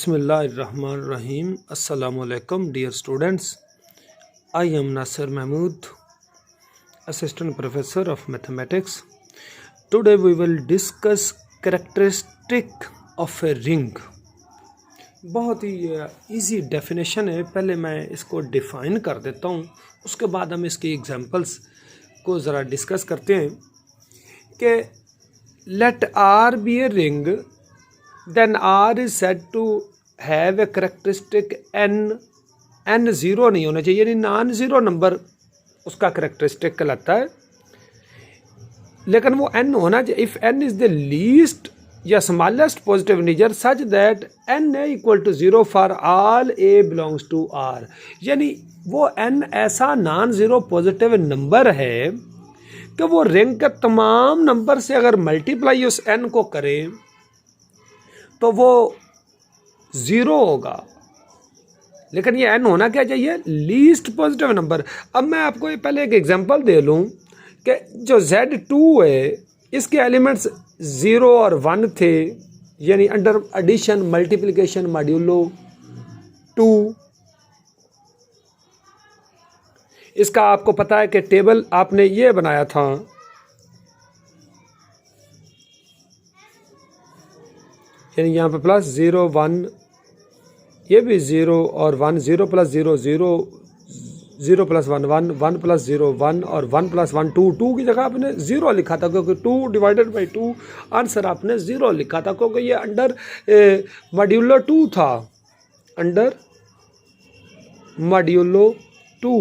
Bismillahirrahmanirrahim. Assalamu alaikum, dear students. I am Nasir Mahmood, Assistant Professor of Mathematics. Today we will discuss characteristic of a ring. बहुत ही easy definition है, पहले मैं इसको define कर देता हूँ, उसके बाद हम इसकी एग्जांपल्स को ज़रा डिस्कस करते हैं कि let R be a ring, then R is said to have a characteristic n zero नहीं होना चाहिए, यानी नॉन ज़ीरो नंबर उसका करेक्टरिस्टिक कहलाता है, लेकिन वो n होना चाहिए if n is the least या smallest positive integer such that n है equal to zero for all a belongs to R, यानी वो n ऐसा नॉन ज़ीरो पॉजिटिव नंबर है कि वो रिंग के तमाम नंबर से अगर मल्टीप्लाई उस n को करें तो वो ज़ीरो होगा, लेकिन ये n होना क्या चाहिए, लीस्ट पॉजिटिव नंबर। अब मैं आपको ये पहले एक एग्जांपल दे लूँ कि जो Z2 है इसके एलिमेंट्स 0 और 1 थे, यानी अंडर एडिशन मल्टीप्लिकेशन मॉड्यूलो 2। इसका आपको पता है कि टेबल आपने ये बनाया था, यानी यहाँ पे प्लस 0 1, ये भी 0 और 1, 0 प्लस 0 0, 0 प्लस 1 1, 1 प्लस 0 1 और 1 प्लस 1 2, 2 की जगह आपने 0 लिखा था क्योंकि 2 डिवाइडेड बाई 2 आंसर आपने 0 लिखा था क्योंकि ये अंडर मॉड्यूलो 2 था, अंडर मॉड्यूलो 2।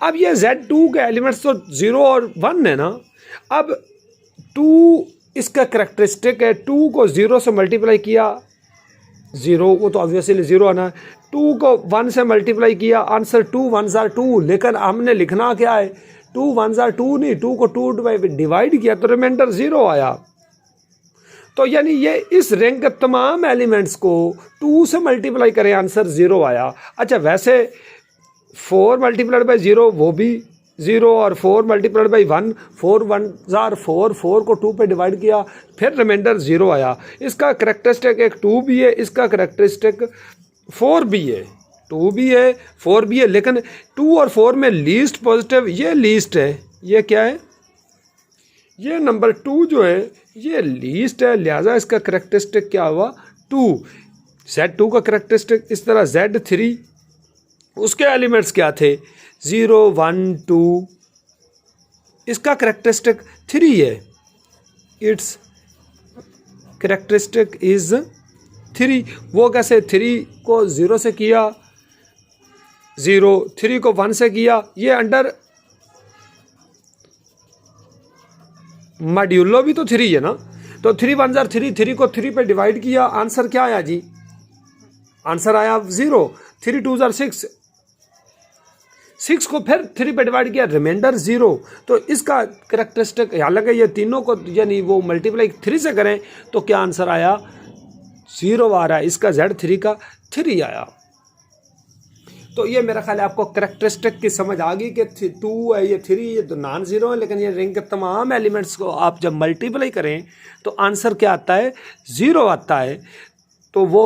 अब ये Z2 के एलिमेंट्स तो 0 और 1 है ना, अब 2 इसका करेक्टरिस्टिक है, 2 को 0 से मल्टीप्लाई किया 0, वो तो ऑब्वियसली 0 आना है, 2 को 1 से मल्टीप्लाई किया आंसर 2 1s are 2, लेकिन हमने लिखना क्या है, 2 1s are 2 नहीं, 2 को 2 डिवाइड किया तो रिमाइंडर 0 आया। तो यानी ये इस रिंग के तमाम एलिमेंट्स को 2 से मल्टीप्लाई करें आंसर 0 आया। अच्छा, वैसे 4 मल्टीप्लाइड बाई 0 वो भी 0 और 4 मल्टीप्लाइड बाई 1, 4 1s are 4, 4 को 2 पे डिवाइड किया फिर रिमाइंडर 0 आया। इसका करेक्टरिस्टिक एक 2 भी है, इसका करेक्टरिस्टिक 4 भी है, 2 भी है 4 भी है, लेकिन 2 और 4 में लीस्ट पॉजिटिव ये लीस्ट है, ये क्या है, ये नंबर 2 जो है ये लीस्ट है, लिहाजा इसका करेक्टरिस्टिक क्या हुआ 2। Z2 का करेक्टरिस्टिक इस तरह, Z3 उसके एलिमेंट्स क्या थे 0 1 2, इसका करेक्टरिस्टिक 3 है, इट्स करेक्टरिस्टिक इज 3। वो कैसे, 3 को 0 से किया 0, 3 को 1 से किया, ये अंडर मॉड्यूलो भी तो 3 है ना, तो 3 1s are 3, 3 को 3 पे डिवाइड किया आंसर क्या आया जी, आंसर आया 0, 3 2s are 6, 6 को फिर 3 पे डिवाइड किया रिमाइंडर 0। तो इसका करेक्टरिस्टिक, हालांकि ये तीनों को यानी वो मल्टीप्लाई 3 से करें तो क्या आंसर आया 0 आ रहा है, इसका Z3 का 3 आया। तो ये मेरा ख्याल है आपको करेक्टरिस्टिक की समझ आ गई कि 2 है, ये 3, ये तो नॉन ज़ीरो है, लेकिन ये रिंग के तमाम एलिमेंट्स को आप जब मल्टीप्लाई करें तो आंसर क्या आता है 0 आता है। तो वो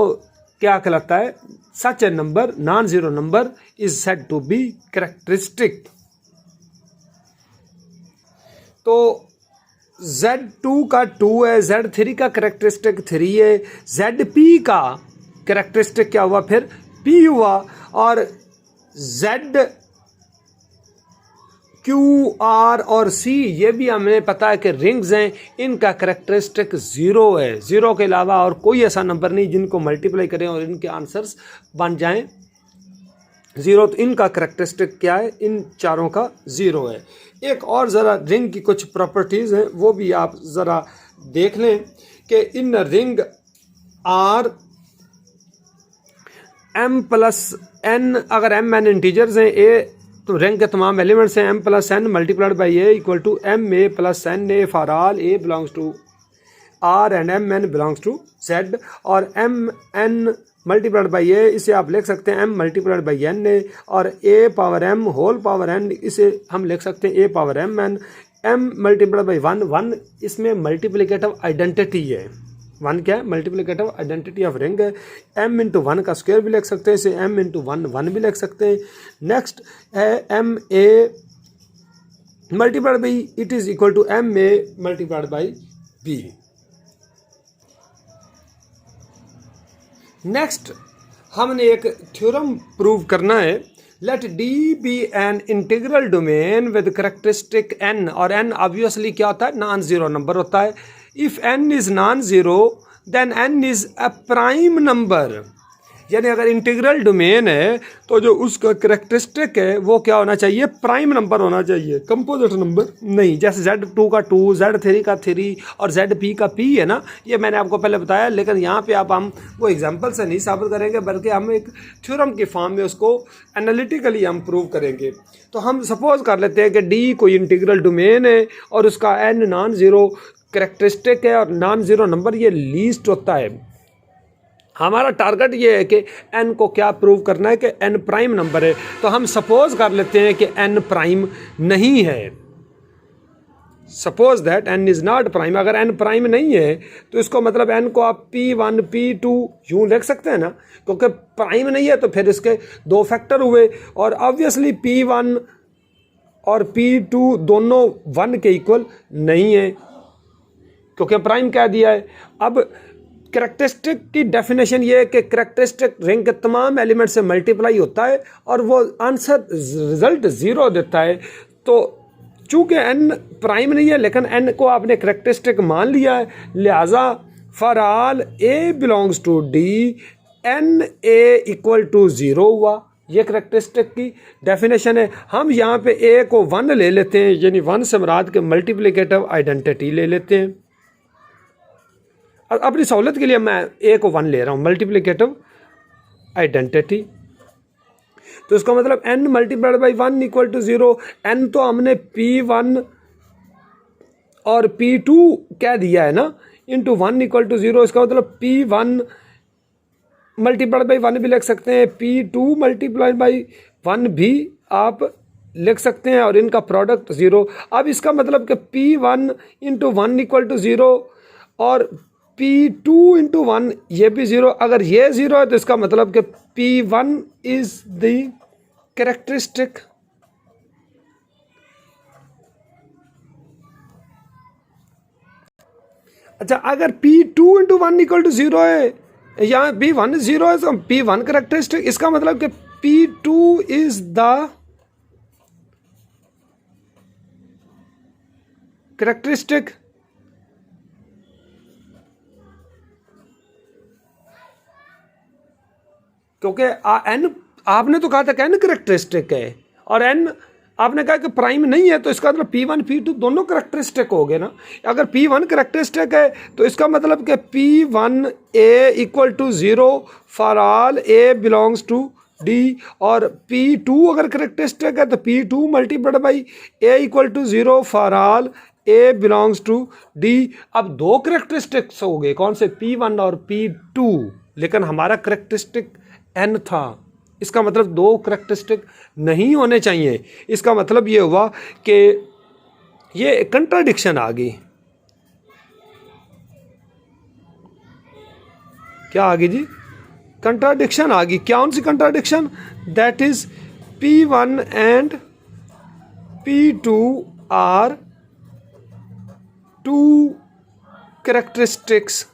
क्या कहलाता है, such a number non zero number is said to be characteristic. तो Z2 का 2 है, Z3 का करेक्टरिस्टिक 3 है, ZP का करेक्टरिस्टिक क्या हुआ फिर P हुआ, और Z Q R और C ये भी हमें पता है कि रिंग्स हैं, इनका करेक्टरिस्टिक 0 है, 0 के अलावा और कोई ऐसा नंबर नहीं जिनको मल्टीप्लाई करें और इनके आंसर्स बन जाएं 0। तो इनका करेक्टरिस्टिक क्या है, इन चारों का 0 है। एक और ज़रा रिंग की कुछ प्रॉपर्टीज़ हैं वो भी आप ज़रा देख लें कि इन ring R M plus N, अगर M N इंटीजर्स हैं, A तो रिंग के तमाम एलिमेंट्स हैं, M plus N multiplied by A equal to M A plus N A for all A belongs to R and M N belongs to Z, और M N multiplied by A इसे आप लिख सकते हैं M multiplied by N A, और A power M whole power N इसे हम लिख सकते हैं A power M N, M multiplied by 1, 1 इसमें मल्टीप्लिकेटिव आइडेंटिटी है, वन क्या है, मल्टीप्लिकेटिव आइडेंटिटी ऑफ रिंग है। m इंटू वन का स्क्वायर भी लिख सकते हैं इसे, m इंटू वन वन भी लिख सकते हैं। नेक्स्ट है m a multiplied by it is equal to m a multiplied by b। Next हमने एक थ्योरम प्रूव करना है, let D be an integral domain with characteristic n, और n ऑब्वियसली क्या होता है, नॉन जीरो नंबर होता है। If n is non zero then n is a prime number, यानी अगर इंटीग्रल डोमेन है तो जो उसका करेक्टरिस्टिक है वो क्या होना चाहिए, प्राइम नंबर होना चाहिए, कंपोजिट नंबर नहीं। जैसे Z2 का 2, Z3 का 3 और ZP का P है ना, ये मैंने आपको पहले बताया, लेकिन यहाँ पे आप हम वो एग्जांपल से नहीं साबित करेंगे बल्कि हम एक थ्योरम के फॉर्म में उसको एनालिटिकली हम प्रूव करेंगे। तो हम सपोज कर लेते हैं कि D कोई इंटीग्रल डोमेन है और उसका n नॉन ज़ीरो करेक्टरिस्टिक है और नॉन ज़ीरो नंबर ये लीस्ट होता है। हमारा टारगेट ये है कि n को क्या प्रूव करना है कि n प्राइम नंबर है। तो हम सपोज कर लेते हैं कि n प्राइम नहीं है, suppose that n is not prime. अगर n प्राइम नहीं है तो इसको मतलब n को आप P1 P2 यूँ लिख सकते हैं ना, क्योंकि प्राइम नहीं है तो फिर इसके दो फैक्टर हुए, और ऑब्वियसली P1 और P2 दोनों 1 के इक्वल नहीं है क्योंकि प्राइम क्या दिया है। अब करेक्टरिस्टिक की डेफिनेशन ये है कि करेक्टरिस्टिक रिंग के तमाम एलिमेंट से मल्टीप्लाई होता है और वो आंसर रिजल्ट ज़ीरो देता है। तो चूँकि n प्राइम नहीं है लेकिन n को आपने करेक्टरिस्टिक मान लिया है, लिहाजा for all a belongs to D n a equal to zero हुआ। ये करेक्टरिस्टिक की डेफिनेशन है। हम यहाँ पे a को 1 ले लेते हैं, यानी 1 से मुराद के मल्टीप्लिकेटिव आइडेंटिटी ले लेते हैं। अपनी सहूलत के लिए मैं a को 1 ले रहा हूँ, मल्टीप्लिकेटिव आइडेंटिटी। तो इसका मतलब n multiplied by 1 equal to zero. n तो हमने P1 और P2 क्या दिया है ना, इंटू 1 इक्वल टू ज़ीरो। इसका मतलब P1 मल्टीप्लाइड बाई 1 भी लिख सकते हैं, P2 मल्टीप्लाइड बाई 1 भी आप लिख सकते हैं, और इनका प्रोडक्ट ज़ीरो। अब इसका मतलब कि P1 into 1 equal to zero और P2 इंटू 1 ये भी ज़ीरो। अगर ये ज़ीरो है तो इसका मतलब कि P1 इज़ द कैरेक्टरिस्टिक। अच्छा, अगर P2 into 1 equal to zero है, यहाँ P1 ज़ीरो है तो P1 कैरेक्टरिस्टिक, इसका मतलब कि P2 इज़ द कैरेक्टरिस्टिक। क्योंकि n आपने तो कहा था कि n करेक्टरिस्टिक है और n आपने कहा कि प्राइम नहीं है, तो इसका मतलब P1 P2 दोनों करेक्टरिस्टिक हो गए ना। अगर P1 करेक्टरिस्टिक है तो इसका मतलब कि P1 a equal to zero for all a belongs to D, और P2 अगर करेक्टरिस्टिक है तो P2 multiplied by a equal to zero for all a belongs to D। अब दो करेक्टरिस्टिक्स हो गए, कौन से, P1 और P2, लेकिन हमारा करेक्टरिस्टिक n था। इसका मतलब दो करेक्टरिस्टिक नहीं होने चाहिए। इसका मतलब ये हुआ कि ये कंट्राडिक्शन आ गई। क्या आ गई जी, कंट्राडिक्शन आ गई। कौन सी contradiction, that is P1 and P2 are two characteristics.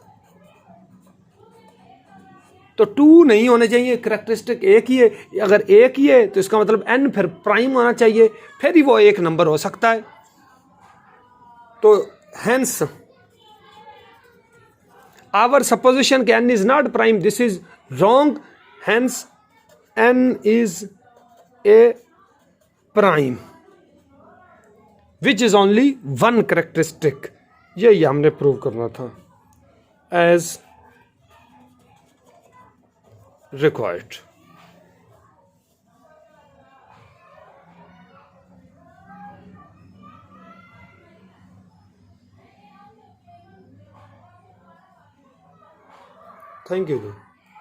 तो 2 नहीं होने चाहिए, करेक्टरिस्टिक एक ही है। अगर एक ही है तो इसका मतलब n फिर प्राइम होना चाहिए, फिर ही वो एक नंबर हो सकता है। तो हेंस आवर सपोजिशन कि n is not prime, this is wrong. Hence n is a prime which is only 1 characteristic. यही हमने प्रूव करना था एज required. Thank you.